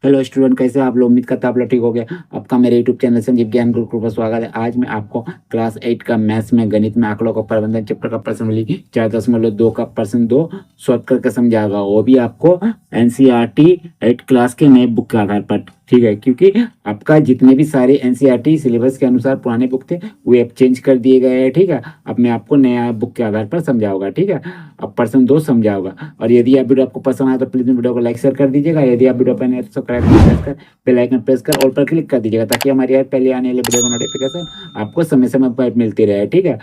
Hello student, कैसे आप लोग? उम्मीद करता आप लोग ठीक हो गए। आपका मेरे यूट्यूब चैनल संजीव ज्ञान गुरुकुल पर स्वागत है। आज मैं आपको क्लास 8 का मैथ्स में गणित में आंकड़ों का प्रबंधन चैप्टर का प्रश्न 4.2 का प्रश्न 2 सॉल्व करके समझागा। वो भी आपको एनसीईआरटी 8 क्लास के नए बुक के आधार पर, ठीक है। क्योंकि आपका जितने भी सारे एनसीईआरटी सिलेबस के अनुसार पुराने बुक थे वो अब चेंज कर दिए गए हैं, ठीक है। अब मैं आपको नया बुक के आधार पर समझाऊंगा, ठीक है। अब प्रश्न 2 समझाऊंगा। और यदि आप वीडियो आपको पसंद आए तो प्लीज वीडियो को लाइक शेयर कर दीजिएगा। यदि आप वीडियो पर नए तो सब्सक्राइब प्रेस कर बेल आइकन प्रेस कर ऑल पर क्लिक कर दीजिएगा, ताकि हमारी यार पहले आने वाले वीडियो का नोटिफिकेशन आपको समय समय पर मिलती रहे, ठीक है।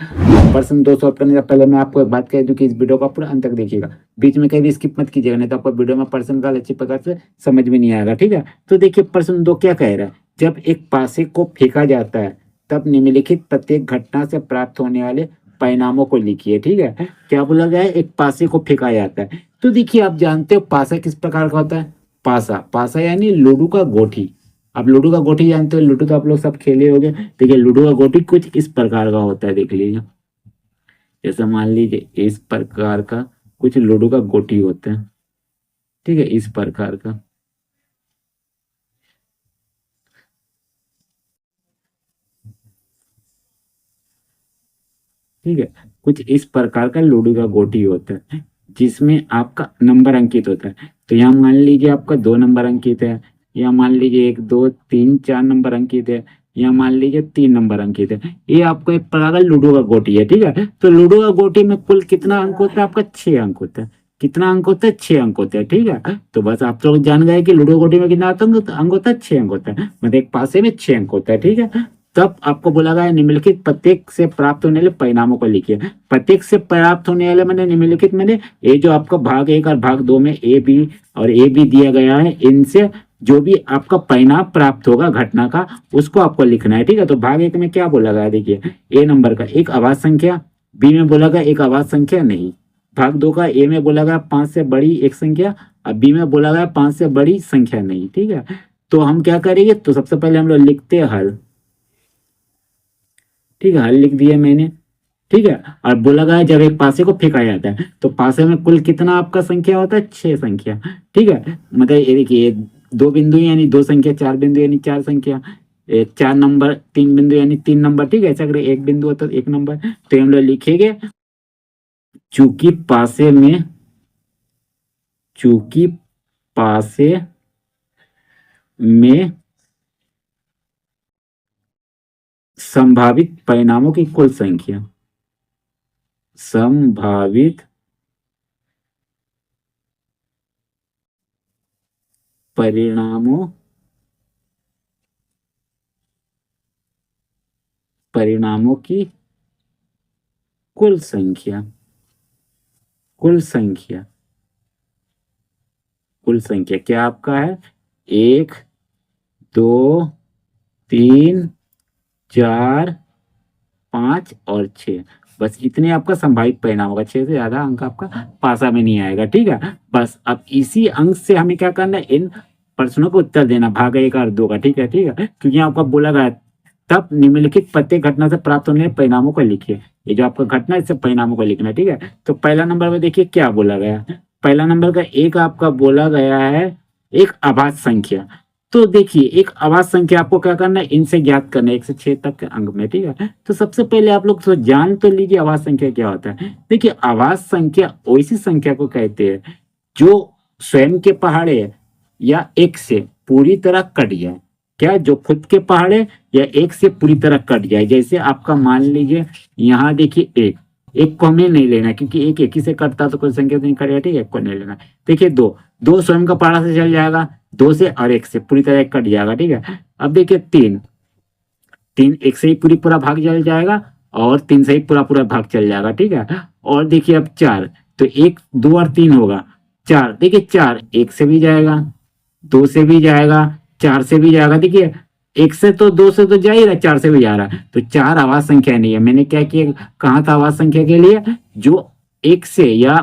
प्रश्न 2 सॉल्व करने से पहले मैं आपको एक बात कह दूं कि इस वीडियो को पूरा अंत तक देखिएगा, बीच में कहीं भी स्किप मत कीजिएगा, नहीं तो आपको वीडियो में प्रश्न का अच्छी प्रकार से समझ में नहीं आएगा, ठीक है। तो देखिए प्रश्न 2 क्या कह रहा है। जब एक पासे को फेंका जाता है तब निम्नलिखित प्रत्येक घटना से प्राप्त होने वाले परिणामों को लिखिए, ठीक है। क्या बोला गया है? एक पासे को फेंका जाता है। तो देखिए आप जानते हो पासा किस प्रकार का होता है। पासा पासा यानी लूडो का गोटी। आप लूडो का गोटी जानते हो, लूडो तो आप लोग सब खेले होंगे। देखिए लूडो का गोटी कुछ इस प्रकार का होता है, देख लीजिए। जैसे मान लीजिए इस प्रकार का कुछ लूडो का गोटी होता है, ठीक है, इस प्रकार का। ठीक है, कुछ इस प्रकार का लूडो का गोटी होता है जिसमें आपका नंबर अंकित होता है। तो यहाँ मान लीजिए आपका 2 नंबर अंकित है, या मान लीजिए 1 2 3 4 नंबर अंकित है, या मान लीजिए 3 नंबर अंकित है। ये आपको एक प्रकार का लूडो का गोटी है, ठीक है। तो लूडो का गोटी में कुल कितना अंक होता है? आपका 6 अंक होता है। कितना अंक होता है? 6 अंक होते हैं, ठीक है। तो बस आप लोग जान गए कि लूडो गोटी में कितना अंक होता है? 6 अंक होता है। मतलब एक पासे में 6 अंक होता है, ठीक है। तब आपको बोला गया निम्नलिखित प्रत्येक से प्राप्त होने वाले परिणामों को लिखिए। प्रत्येक से प्राप्त होने वाले मैंने निम्नलिखित मैंने ये जो आपका भाग 1 और भाग 2 में ए बी और ए बी दिया गया है, इनसे जो भी आपका परिणाम प्राप्त होगा घटना का उसको आपको लिखना है, ठीक है। तो भाग 1 में क्या बोला गया? देखिए ए नंबर का एक अभाज्य संख्या, बी में बोला गया एक अभाज्य संख्या नहीं। भाग 2 का ए में बोला गया 5 से बड़ी एक संख्या, और बी में बोला गया 5 से बड़ी संख्या नहीं, ठीक है। तो हम क्या करेंगे? तो सबसे पहले हम लोग लिखते हैं हल, ठीक है। हल लिख दिया मैंने, ठीक है। और बोला गया जब एक पासे को फेंका जाता है तो पासे में कुल कितना आपका संख्या होता है? 6 संख्या, ठीक है। मतलब ये देखिए 2 बिंदु यानी 2 संख्या, 4 बिंदु यानी 4 संख्या, 4 नंबर, 3 बिंदु यानी 3 नंबर, ठीक है। ऐसा करें 1 बिंदु होता है 1 नंबर। तो हम लोग लिखेंगे चूंकि पासे में चूंकि पासे में संभावित परिणामों की कुल संख्या, संभावित परिणामों परिणामों की कुल संख्या, कुल संख्या, कुल संख्या क्या आपका है? 1 2 3 4 5 और 6। बस इतने आपका संभावित परिणाम होगा। 6 से ज्यादा अंक आपका पासा में नहीं आएगा, ठीक है। बस अब इसी अंक से हमें क्या करना है? इन प्रश्नों को उत्तर देना, भाग 1 और 2 का, ठीक है, ठीक है। क्योंकि आपका बोला गया तब निम्नलिखित प्रत्येक घटना से प्राप्त होने वाले परिणामों को लिखिए। ये जो आपका घटना है इससे परिणामों को लिखना है, ठीक है। तो पहला नंबर में देखिए क्या बोला गया। पहला नंबर का एक आपका बोला गया है एक अभाज्य संख्या। तो देखिए एक अभाज्य संख्या आपको क्या करना है? इनसे ज्ञात करना है 1 से 6 तक के अंक में, ठीक है। तो सबसे पहले आप लोग तो जान तो लीजिए अभाज्य संख्या क्या होता है। देखिए अभाज्य संख्या वैसी संख्या को कहते हैं जो स्वयं के पहाड़े या एक से पूरी तरह कट जाए। क्या? जो खुद के पहाड़े या एक से पूरी तरह कट जाए। जैसे आपका मान लीजिए यहाँ देखिए एक को हमें नहीं लेना क्योंकि एक ही से कटता तो कोई संख्या नहीं कटेगा, ठीक है। एक को नहीं लेना। देखिए 2 स्वयं का पहाड़ा से चल जाएगा, 2 से और 1 से पूरी तरह कट जाएगा, ठीक है। अब देखिए 3 1 से ही पूरा भाग चल जाएगा और 3 से ही पूरा भाग चल जाएगा, ठीक है। और देखिए अब 4, तो 1 2 और 3 होगा। 4 देखिए 4 1 से भी जाएगा, 2 से भी जाएगा, 4 से भी जाएगा। देखिए 1 से तो 2 से तो जा ही रहा, 4 से भी जा रहा है। तो 4 आवाज संख्या नहीं है। मैंने क्या किया, कहा था आवाज संख्या के लिए जो 1 से या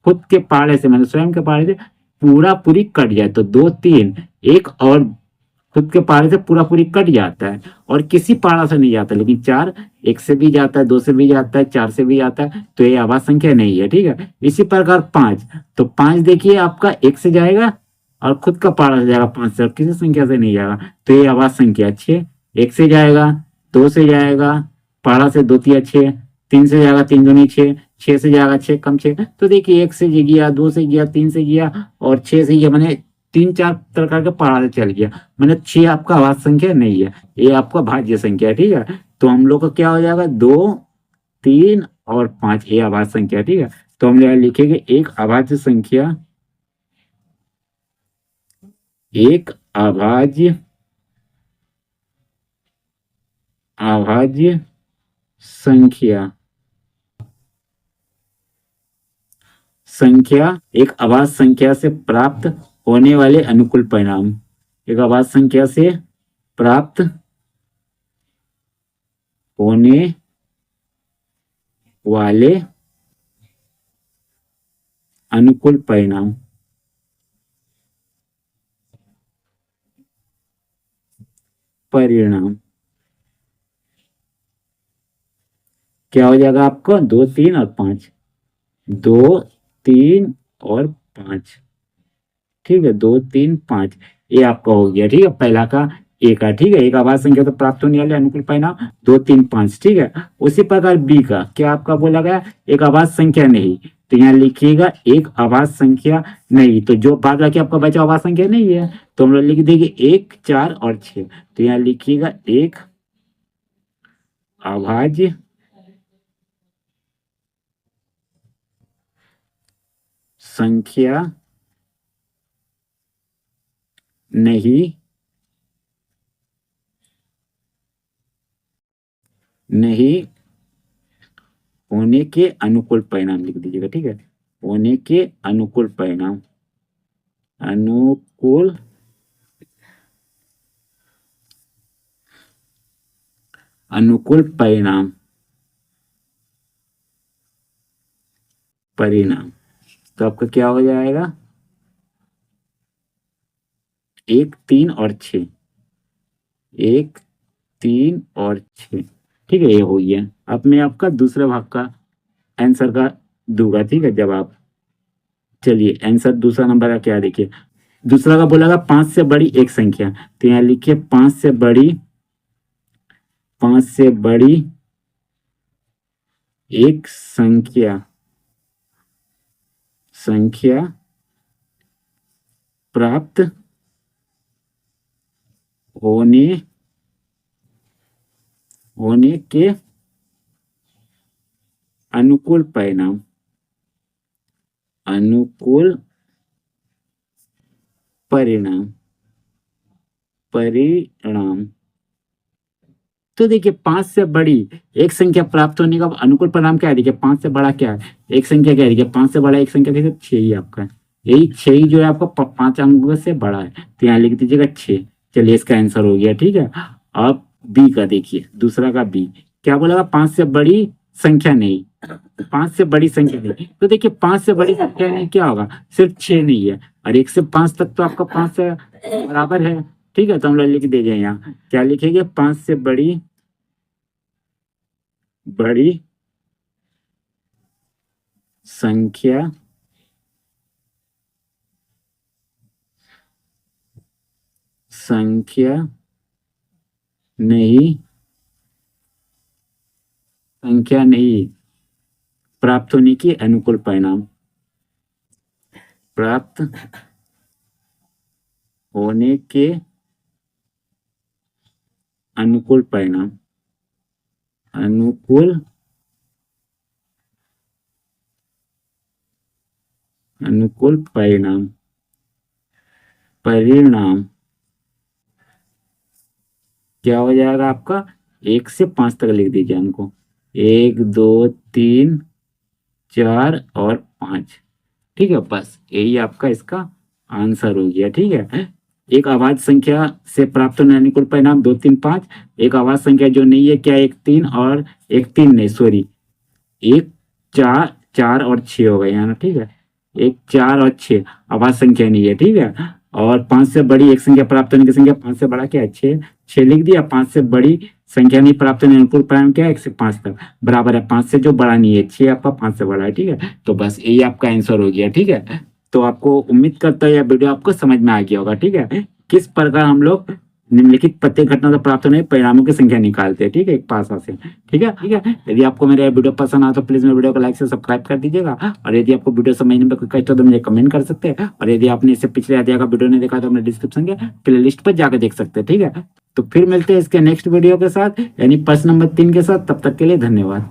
खुद के पहाड़े से, मैंने स्वयं के पहाड़े से पूरी कट जाए। तो 2 3 1 और खुद के पहाड़े से पूरी कट जाता है और किसी पहाड़ा से नहीं जाता। लेकिन 4 1 से भी जाता है, 2 से भी जाता है, 4 से भी जाता है, तो ये आवाज संख्या नहीं है, ठीक है। इसी प्रकार 5, तो 5 देखिए आपका 1 से जाएगा और खुद का पहाड़ा से जाएगा 5 से, और किसी संख्या से नहीं जाएगा। तो ये आवाज संख्या 6, 1 से जाएगा, 2 से जाएगा, पहाड़ा से 2 तिया 6, 3 से जाएगा 3 दूनी 6, 6 से जाएगा 6 कम 6। तो देखिए 1 से गया, 2 से गया, 3 से गया और 6 से गया, मैंने 3-4 प्रकार के पहाड़ा से चल गया, मैंने 6 आपका आवाज संख्या नहीं है, ये आपका भाज्य संख्या है। ठीक है, तो हम लोग का क्या हो जाएगा 2, 3 और 5, ये आवाज संख्या। ठीक है, तो हम यहाँ लिखेंगे एक अभाज्य संख्या, एक अभाज्य संख्या, एक अभाज्य संख्या से प्राप्त होने वाले अनुकूल परिणाम, एक अभाज्य संख्या से प्राप्त होने वाले अनुकूल परिणाम। क्या हो जाएगा आपको 2, 3 और 5, 2, 3 और 5। ठीक है, 2, 3, 5 ये आपका हो गया। ठीक है, पहला का एक का। ठीक है, एक आवाज संख्या तो प्राप्त होने वाले अनुकूल परिणाम 2, 3, 5। ठीक है, उसी प्रकार बी का क्या आपका बोला गया, एक आवाज संख्या नहीं, तो यहाँ लिखिएगा एक आवाज संख्या नहीं, तो जो बाद बाकी आपका बचा आवाज संख्या नहीं है तो हम लोग लिख देंगे 1, 4 और 6। तो यहाँ लिखिएगा एक अभाज्य संख्या नहीं होने के अनुकूल परिणाम लिख दीजिएगा। ठीक है, होने के अनुकूल परिणाम, अनुकूल परिणाम। तो आपका क्या हो जाएगा 1, 3 और 6, 1, 3 और 6। ठीक है, ये हो गया। अब मैं आपका दूसरे भाग का आंसर का दूंगा। ठीक है, जवाब। चलिए आंसर दूसरा नंबर का क्या देखिए, दूसरा का बोला 5 से बड़ी एक संख्या, तो यहाँ लिखिए 5 से बड़ी एक संख्या प्राप्त होने के अनुकूल परिणाम, तो देखिए 5 से बड़ी एक संख्या प्राप्त होने का अनुकूल परिणाम क्या है, देखिए 5 से बड़ा क्या है, एक संख्या क्या है, देखिए 5 से बड़ा एक संख्या कैसे 6 ही आपका है, यही 6 ही जो है आपका 5 अंकों से बड़ा है, तो यहाँ लिख दीजिएगा 6। चलिए इसका आंसर हो गया। ठीक है, अब बी का देखिए, दूसरा का बी क्या बोला 5 से बड़ी संख्या नहीं, 5 से बड़ी संख्या नहीं, तो देखिए 5 से बड़ी संख्या नहीं क्या होगा, सिर्फ 6 नहीं है, और 1 से 5 तक तो आपका 5 से बराबर है। ठीक है, तो हम लोग लिख देंगे यहाँ क्या लिखेंगे 5 से बड़ी संख्या नहीं प्राप्त होने के अनुकूल परिणाम, प्राप्त होने के अनुकूल परिणाम, परिणाम क्या हो जाएगा आपका 1 से 5 तक लिख दीजिए हमको, 1, 2, 3, 4 और 5। ठीक है, बस यही आपका इसका आंसर हो गया। ठीक है, एक आवाज संख्या से प्राप्त होने अनुकूल परिणाम 2, 3, 5, एक आवाज संख्या जो नहीं है क्या 1, 3 और 1, 3 नहीं सॉरी 1, 4 और 6 हो गए यहाँ ना। ठीक है, 1, 4 और 6 आवाज संख्या नहीं है। ठीक है, और 5 से बड़ी एक संख्या प्राप्त होने की संख्या 5 से बड़ा क्या है 6 लिख दिया। 5 से बड़ी संख्या नहीं प्राप्त होने अनुकूल परिणाम क्या है 1 से 5 तक बराबर है 5 से जो बड़ा नहीं है 6 आपका 5 से बड़ा है। ठीक है, तो बस यही आपका आंसर हो गया। ठीक है, तो आपको उम्मीद करता है यह वीडियो आपको समझ में आ गया होगा। ठीक है, किस प्रकार हम लोग निम्नलिखित प्रत्येक घटना से प्राप्त होने परिणामों की संख्या निकालते हैं। ठीक है, एक पासा से। ठीक है, ठीक है। यदि आपको मेरा वीडियो पसंद आया तो प्लीज मेरे वीडियो को लाइक से सब्सक्राइब कर दीजिएगा, और यदि आपको वीडियो समझने में कोई कष्ट हो तो मुझे कमेंट कर सकते हैं, और यदि आपने इससे पिछले अध्याय का वीडियो नहीं देखा तो अपने डिस्क्रिप्शन के प्ले लिस्ट पर जाकर देख सकते हैं। ठीक है, तो फिर मिलते हैं इसके नेक्स्ट वीडियो के साथ, यानी प्रश्न नंबर 3 के साथ। तब तक के लिए धन्यवाद।